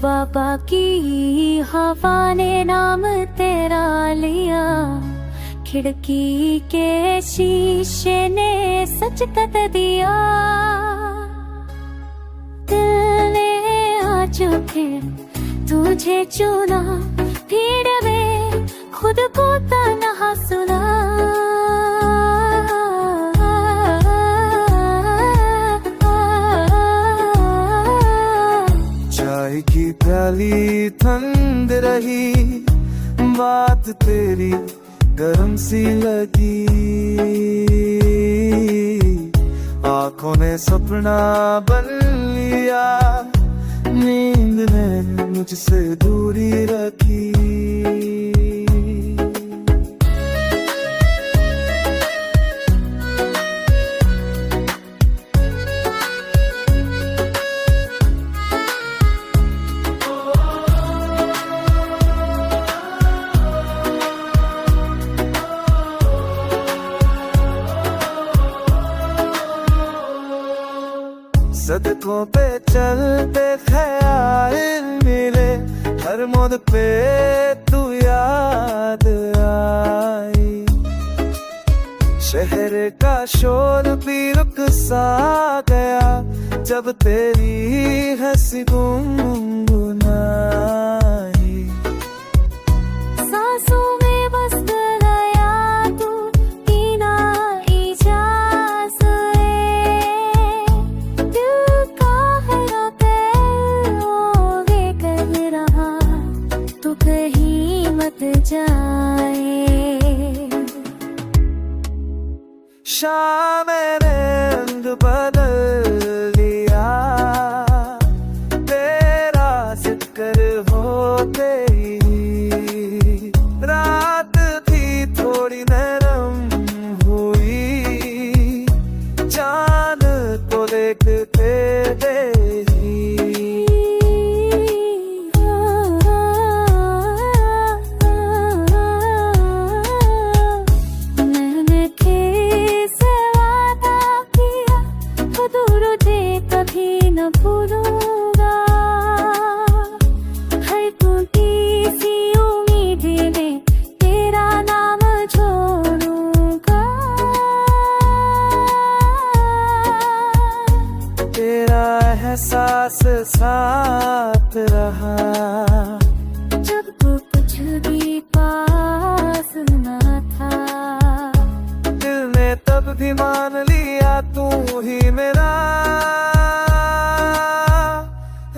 बाबा की हवा ने नाम तेरा लिया, खिड़की के शीशे ने सच कत दिया। दिल ने आज फिर तुझे चुना, भीड़ में खुद को तन्हा सुना। चाय की प्याली ठंड रही, बात तेरी गरम सी लगी। आंखों ने सपना बन लिया, नींद ने मुझसे दूरी रखी। सड़कों पे चलते ख्याल मिले, हर मोड़ पे तू याद आई। शहर का शोर भी रुक सा गया, जब तेरी हंसी गुनगुनाई। सांसों में बस गया तू, बिना इजाज़त। दिल का है रोते रोवे कर रहा, तू कहीं मत जाए। शाम ने रंग बदल लिया, तेरा जिक्र होते ही रात थी थोड़ी नरम हुई। चांद तो देखते ही मैंने से वादा किया, खुद तुझे कभी न भूलूंगा। हर टूटी सी उम्मीद में तेरा नाम जोड़ूंगा। तेरा एहसास साथ रहा, जब तू कुछ भी पास न था। दिल ने तब भी मान लिया तू ही मेरा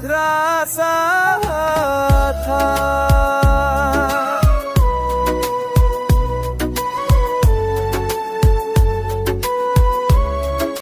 रासा।